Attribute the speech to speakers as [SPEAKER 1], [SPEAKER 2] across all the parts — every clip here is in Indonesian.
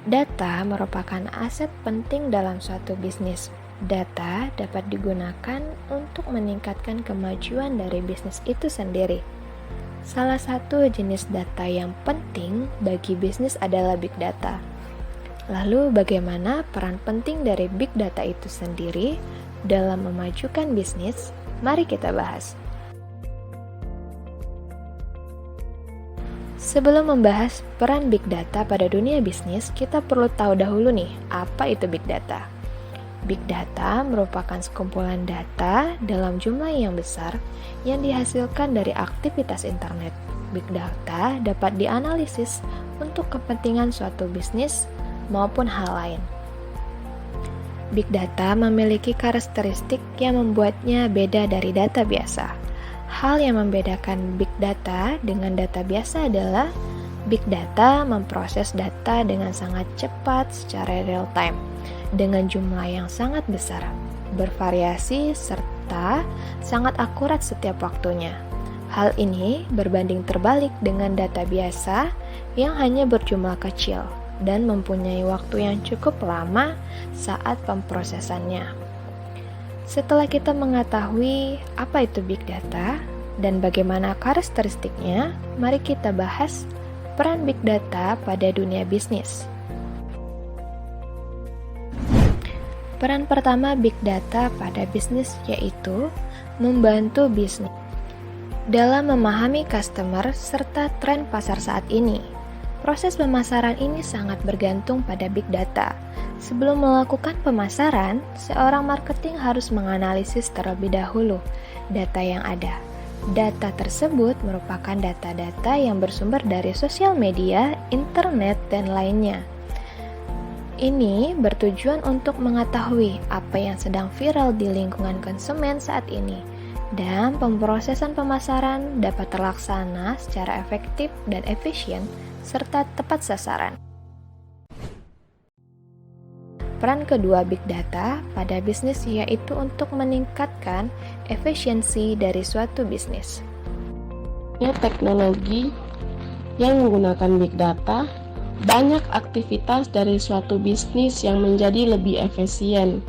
[SPEAKER 1] Data merupakan aset penting dalam suatu bisnis. Data dapat digunakan untuk meningkatkan kemajuan dari bisnis itu sendiri. Salah satu jenis data yang penting bagi bisnis adalah big data. Lalu bagaimana peran penting dari big data itu sendiri dalam memajukan bisnis? Mari kita bahas. Sebelum membahas peran big data pada dunia bisnis, kita perlu tahu dahulu nih, apa itu big data? Big data merupakan sekumpulan data dalam jumlah yang besar yang dihasilkan dari aktivitas internet. Big data dapat dianalisis untuk kepentingan suatu bisnis maupun hal lain. Big data memiliki karakteristik yang membuatnya beda dari data biasa. Hal yang membedakan big data dengan data biasa adalah big data memproses data dengan sangat cepat secara real time dengan jumlah yang sangat besar, bervariasi serta sangat akurat setiap waktunya. Hal ini berbanding terbalik dengan data biasa yang hanya berjumlah kecil dan mempunyai waktu yang cukup lama saat pemrosesannya. Setelah kita mengetahui apa itu big data dan bagaimana karakteristiknya, mari kita bahas peran big data pada dunia bisnis. Peran pertama big data pada bisnis yaitu membantu bisnis dalam memahami customer serta tren pasar saat ini. Proses pemasaran ini sangat bergantung pada big data. Sebelum melakukan pemasaran, seorang marketing harus menganalisis terlebih dahulu data yang ada. Data tersebut merupakan data-data yang bersumber dari sosial media, internet, dan lainnya. Ini bertujuan untuk mengetahui apa yang sedang viral di lingkungan konsumen saat ini, dan pemrosesan pemasaran dapat terlaksana secara efektif dan efisien serta tepat sasaran. Peran kedua big data pada bisnis yaitu untuk meningkatkan efisiensi dari suatu bisnis.
[SPEAKER 2] Teknologi yang menggunakan big data, banyak aktivitas dari suatu bisnis yang menjadi lebih efisien.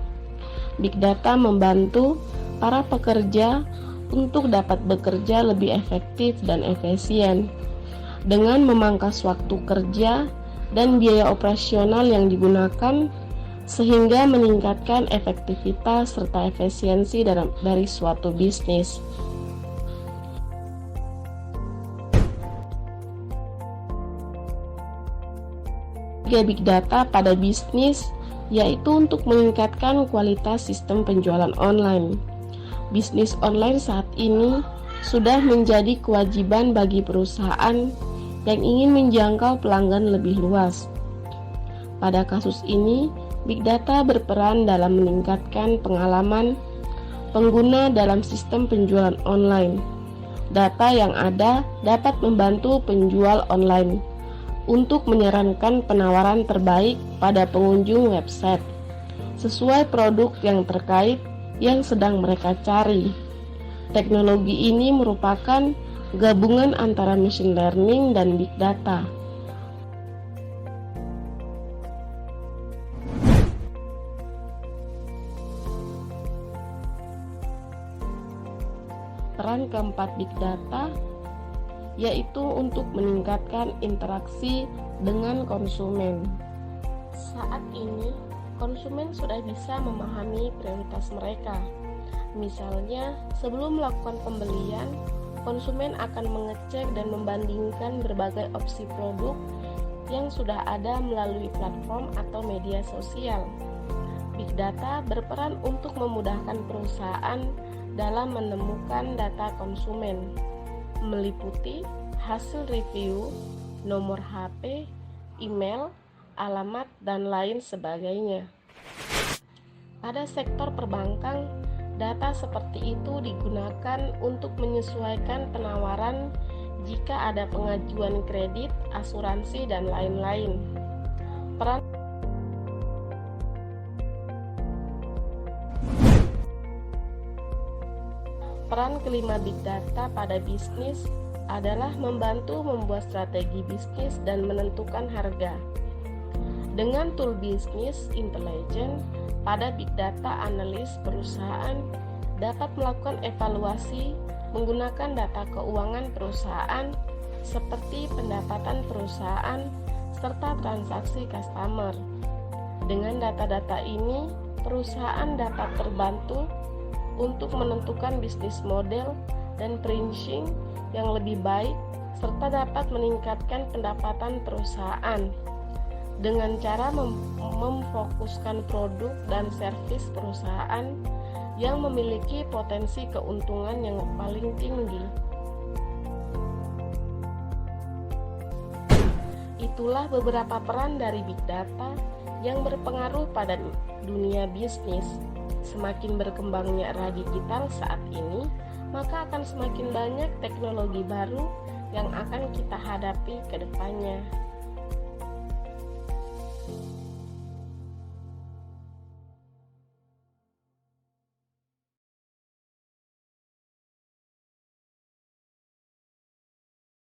[SPEAKER 2] Big data membantu para pekerja untuk dapat bekerja lebih efektif dan efisien dengan memangkas waktu kerja dan biaya operasional yang digunakan sehingga meningkatkan efektivitas serta efisiensi dari suatu bisnis. Big data pada bisnis yaitu untuk meningkatkan kualitas sistem penjualan online. Bisnis online saat ini sudah menjadi kewajiban bagi perusahaan yang ingin menjangkau pelanggan lebih luas. Pada kasus ini, big data berperan dalam meningkatkan pengalaman pengguna dalam sistem penjualan online. Data yang ada dapat membantu penjual online untuk menyarankan penawaran terbaik pada pengunjung website sesuai produk yang terkait yang sedang mereka cari. Teknologi ini merupakan gabungan antara machine learning dan big data. Peran keempat big data yaitu untuk meningkatkan interaksi dengan konsumen. Saat ini, konsumen sudah bisa memahami prioritas mereka. Misalnya, sebelum melakukan pembelian, konsumen akan mengecek dan membandingkan berbagai opsi produk yang sudah ada melalui platform atau media sosial. Big data berperan untuk memudahkan perusahaan dalam menemukan data konsumen, meliputi hasil review, nomor HP, email, alamat, dan lain sebagainya. Pada sektor perbankan, data seperti itu digunakan untuk menyesuaikan penawaran jika ada pengajuan kredit, asuransi, dan lain-lain. Peran kelima big data pada bisnis adalah membantu membuat strategi bisnis dan menentukan harga. Dengan tool bisnis intelligence pada big data analis, perusahaan dapat melakukan evaluasi menggunakan data keuangan perusahaan seperti pendapatan perusahaan serta transaksi customer. Dengan data-data ini, perusahaan dapat terbantu untuk menentukan bisnis model dan pricing yang lebih baik serta dapat meningkatkan pendapatan perusahaan dengan cara memfokuskan produk dan servis perusahaan yang memiliki potensi keuntungan yang paling tinggi. Itulah beberapa peran dari big data yang berpengaruh pada dunia bisnis. Semakin berkembangnya era digital saat ini, maka akan semakin banyak teknologi baru yang akan kita hadapi ke depannya.